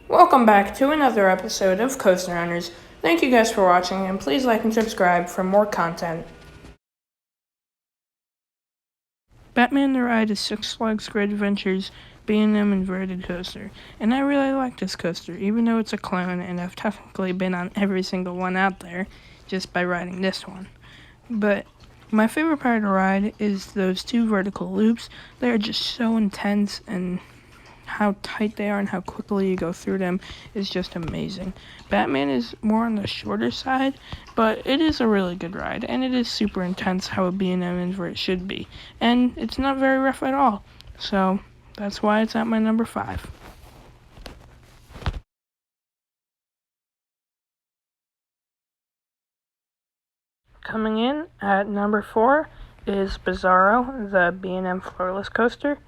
Welcome back to another episode of Coaster Hunters. Thank you guys for watching, and please like and subscribe for more content. Batman the Ride is Six Flags Great Adventures B&M Inverted Coaster, and I really like this coaster, even though it's a clone, and I've technically been on every single one out there just by riding this one. But my favorite part of the ride is those two vertical loops. They're just so intense, and how tight they are and how quickly you go through them is just amazing. Batman is more on the shorter side, but it is a really good ride, and it is super intense how a B&M invert should be. And it's not very rough at all, so that's why it's at my number 5. Coming in at number 4 is Bizarro, the B&M Floorless Coaster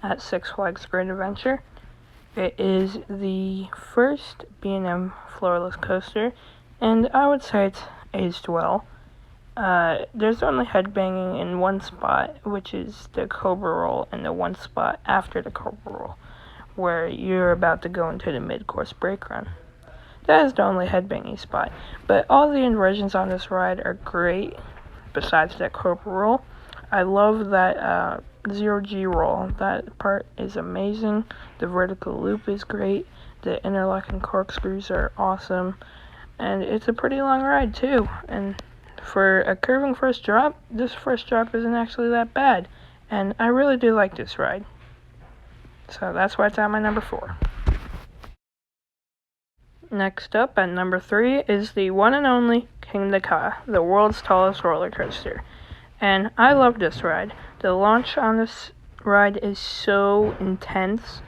at Six Flags Great Adventure. It is the first B&M floorless coaster, and I would say it's aged well. There's only headbanging in one spot, which is the Cobra Roll, and the one spot after the Cobra Roll, where you're about to go into the mid-course brake run. That is the only headbanging spot, but all the inversions on this ride are great, besides that Cobra Roll. I love that 0G roll. That part is amazing. The vertical loop is great. The interlocking corkscrews are awesome. And it's a pretty long ride too. And for a curving first drop, this first drop isn't actually that bad. And I really do like this ride. So that's why it's at my number 4. Next up at number 3 is the one and only King Ka, the world's tallest roller coaster. And I love this ride. The launch on this ride is so intense,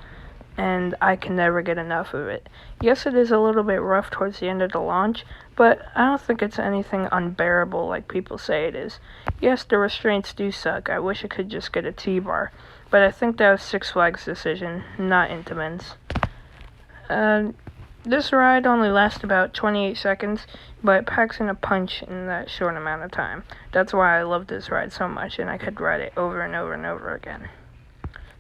and I can never get enough of it. Yes, it is a little bit rough towards the end of the launch, but I don't think it's anything unbearable like people say it is. Yes, the restraints do suck. I wish I could just get a T-bar, but I think that was Six Flags' decision, not Intamin's. This ride only lasts about 28 seconds, but it packs in a punch in that short amount of time. That's why I love this ride so much, and I could ride it over and over and over again.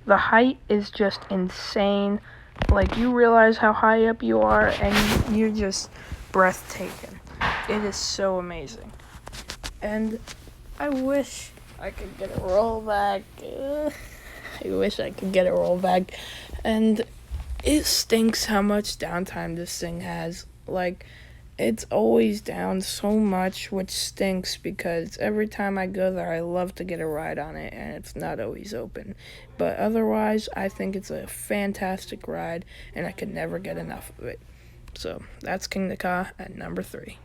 The height is just insane. Like, you realize how high up you are, and you're just breathtaking. It is so amazing. And I wish I could get a rollback. And it stinks how much downtime this thing has. Like, it's always down so much, which stinks because every time I go there, I love to get a ride on it, and it's not always open. But otherwise, I think it's a fantastic ride, and I could never get enough of it. So, that's King Ka at number 3.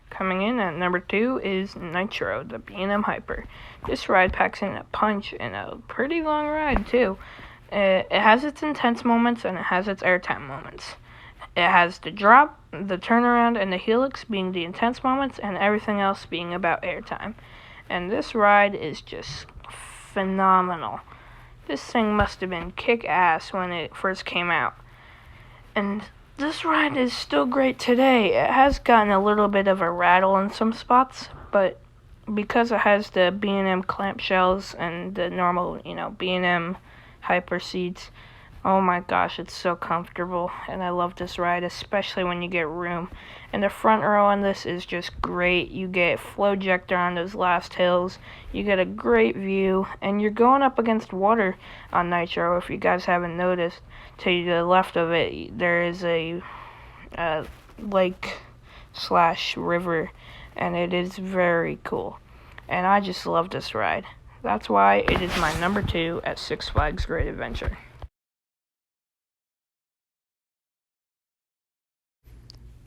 Coming in at number 2 is Nitro, the B&M Hyper. This ride packs in a punch and a pretty long ride, too. It has its intense moments and it has its airtime moments. It has the drop, the turnaround, and the helix being the intense moments, and everything else being about airtime. And this ride is just phenomenal. This thing must have been kick-ass when it first came out. And this ride is still great today. It has gotten a little bit of a rattle in some spots, but because it has the B&M clamshells and the normal, B&M hyper seats, oh my gosh, it's so comfortable, and I love this ride, especially when you get room. And the front row on this is just great. You get flow ejector on those last hills. You get a great view, and you're going up against water on Nitro, if you guys haven't noticed. To the left of it, there is a lake/river, and it is very cool. And I just love this ride. That's why it is my number 2 at Six Flags Great Adventure.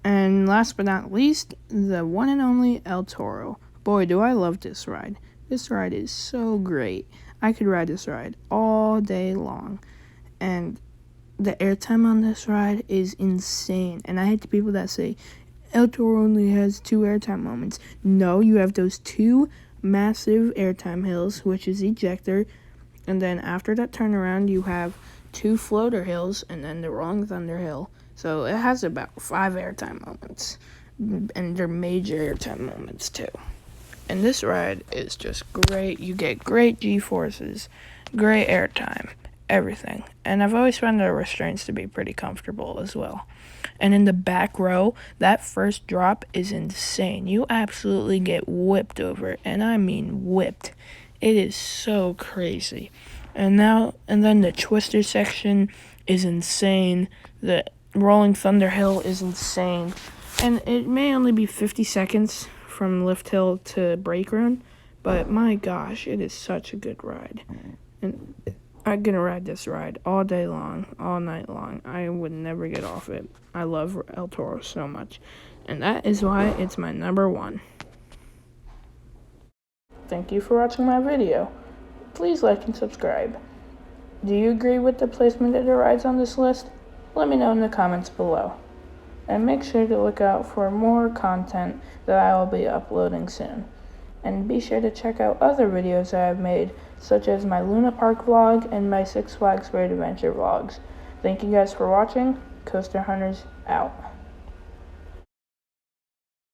And last but not least, the one and only El Toro. Boy, do I love this ride. This ride is so great. I could ride this ride all day long. And the airtime on this ride is insane. And I hate the people that say, El Toro only has 2 airtime moments. No, you have those 2 massive airtime hills, which is ejector. And then after that turnaround, you have 2 floater hills, and then the Rolling Thunder Hill. So it has about 5 airtime moments, and they're major airtime moments too. And this ride is just great. You get great G-forces, great airtime, everything. And I've always found the restraints to be pretty comfortable as well. And in the back row, that first drop is insane. You absolutely get whipped over, and I mean whipped. It is so crazy. And then the twister section is insane. The rolling thunder hill is insane. And it may only be 50 seconds from lift hill to brake run, but my gosh, it is such a good ride. And I'm gonna ride this ride all day long, all night long. I would never get off it. I love El Toro so much. And that is why it's my number one. Thank you for watching my video. Please like and subscribe. Do you agree with the placement of the rides on this list? Let me know in the comments below. And make sure to look out for more content that I will be uploading soon. And be sure to check out other videos that I've made, such as my Luna Park vlog and my Six Flags Great Adventure vlogs. Thank you guys for watching. Coaster Hunters out.